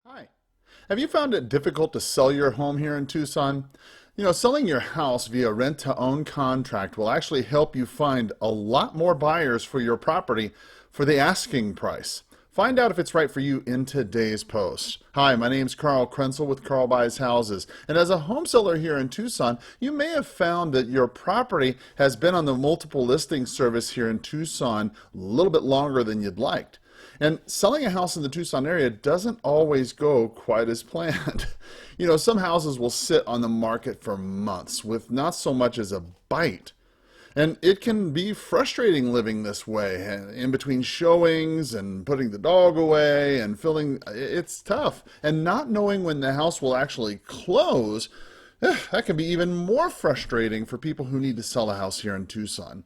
Hi. Have you found it difficult to sell your home here in Tucson? Selling your house via rent-to-own contract will actually help you find a lot more buyers for your property for the asking price. Find out if it's right for you in today's post. Hi, my name's Carl Krenzel with Carl Buys Houses. And as a home seller here in Tucson, you may have found that your property has been on the multiple listing service here in Tucson a little bit longer than you'd liked. And selling a house in the Tucson area doesn't always go quite as planned. Some houses will sit on the market for months with not so much as a bite. And it can be frustrating living this way, in between showings and putting the dog away and it's tough. And not knowing when the house will actually close, that can be even more frustrating for people who need to sell a house here in Tucson.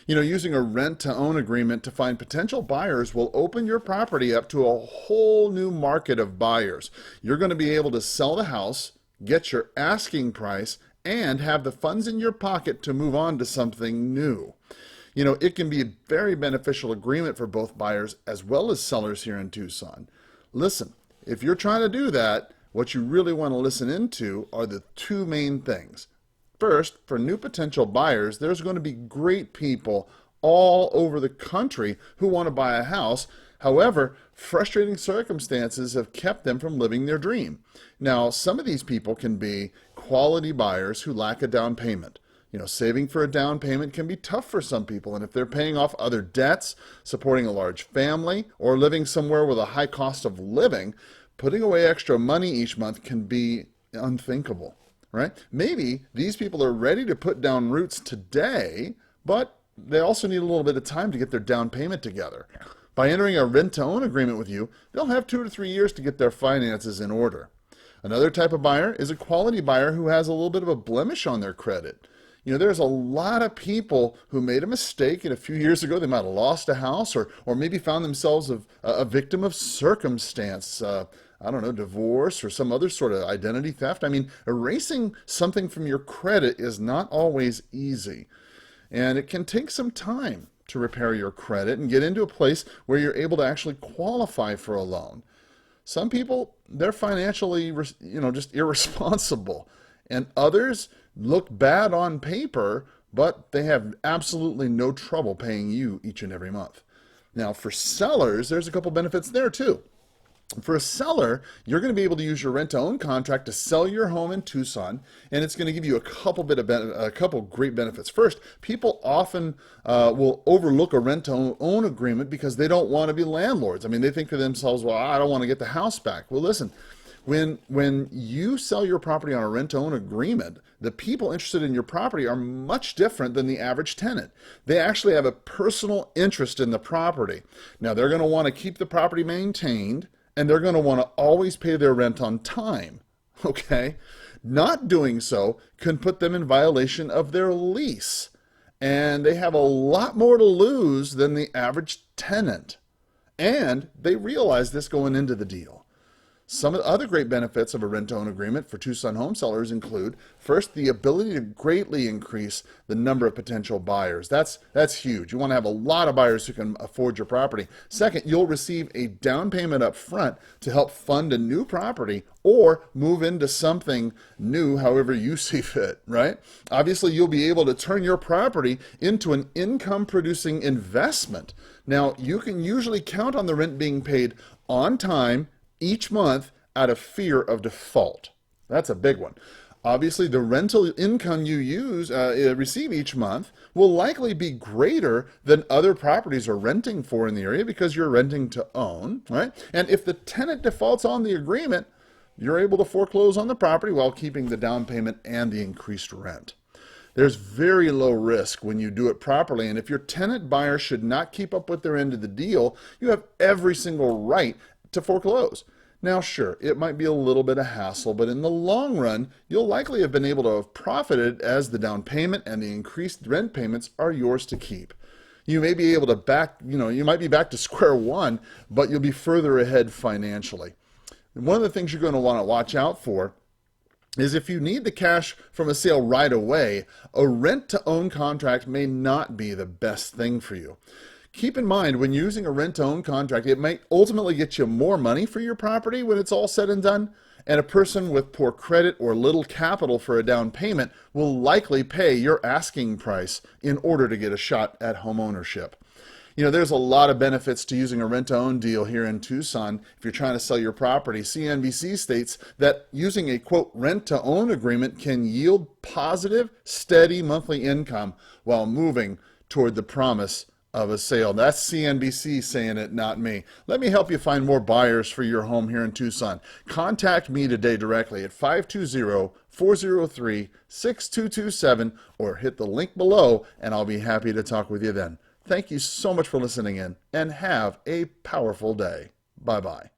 Using a rent-to-own agreement to find potential buyers will open your property up to a whole new market of buyers. You're going to be able to sell the house, get your asking price, and have the funds in your pocket to move on to something new. It can be a very beneficial agreement for both buyers as well as sellers here in Tucson. Listen, if you're trying to do that, what you really want to listen into are the two main things. First, for new potential buyers, there's going to be great people all over the country who want to buy a house. However, frustrating circumstances have kept them from living their dream. Now, some of these people can be quality buyers who lack a down payment. Saving for a down payment can be tough for some people, and if they're paying off other debts, supporting a large family, or living somewhere with a high cost of living, putting away extra money each month can be unthinkable, right? Maybe these people are ready to put down roots today, but they also need a little bit of time to get their down payment together. By entering a rent-to-own agreement with you, they'll have 2 to 3 years to get their finances in order. Another type of buyer is a quality buyer who has a little bit of a blemish on their credit. There's a lot of people who made a mistake, and a few years ago they might have lost a house or maybe found themselves a victim of circumstance. I don't know, divorce or some other sort of identity theft. Erasing something from your credit is not always easy. And it can take some time to repair your credit and get into a place where you're able to actually qualify for a loan. Some people, they're financially, just irresponsible. And others look bad on paper, but they have absolutely no trouble paying you each and every month. Now, for sellers, there's a couple benefits there too. For a seller, you're going to be able to use your rent-to-own contract to sell your home in Tucson, and it's going to give you a couple great benefits. First, people often will overlook a rent-to-own agreement because they don't want to be landlords. They think to themselves, well, I don't want to get the house back. Well, listen, when you sell your property on a rent-to-own agreement, the people interested in your property are much different than the average tenant. They actually have a personal interest in the property. Now, they're going to want to keep the property maintained, and they're going to want to always pay their rent on time, okay? Not doing so can put them in violation of their lease, and they have a lot more to lose than the average tenant. And they realize this going into the deal. Some of the other great benefits of a rent-to-own agreement for Tucson home sellers include, first, the ability to greatly increase the number of potential buyers. That's huge. You want to have a lot of buyers who can afford your property. Second, you'll receive a down payment up front to help fund a new property or move into something new however you see fit, right? Obviously, you'll be able to turn your property into an income-producing investment. Now, you can usually count on the rent being paid on time each month out of fear of default. That's a big one. Obviously, the rental income you receive each month will likely be greater than other properties are renting for in the area because you're renting to own, right? And if the tenant defaults on the agreement, you're able to foreclose on the property while keeping the down payment and the increased rent. There's very low risk when you do it properly, and if your tenant buyer should not keep up with their end of the deal, you have every single right to foreclose. Now, sure, it might be a little bit of hassle, but in the long run, you'll likely have been able to have profited as the down payment and the increased rent payments are yours to keep. You may be able to you might be back to square one, but you'll be further ahead financially. And one of the things you're going to want to watch out for is if you need the cash from a sale right away, a rent-to-own contract may not be the best thing for you. Keep in mind, when using a rent-to-own contract, it might ultimately get you more money for your property when it's all said and done, and a person with poor credit or little capital for a down payment will likely pay your asking price in order to get a shot at home ownership. There's a lot of benefits to using a rent-to-own deal here in Tucson if you're trying to sell your property. CNBC states that using a, quote, rent-to-own agreement can yield positive, steady monthly income while moving toward the promise of a sale. That's CNBC saying it, not me. Let me help you find more buyers for your home here in Tucson. Contact me today directly at 520-403-6227 or hit the link below and I'll be happy to talk with you then. Thank you so much for listening in and have a powerful day. Bye-bye.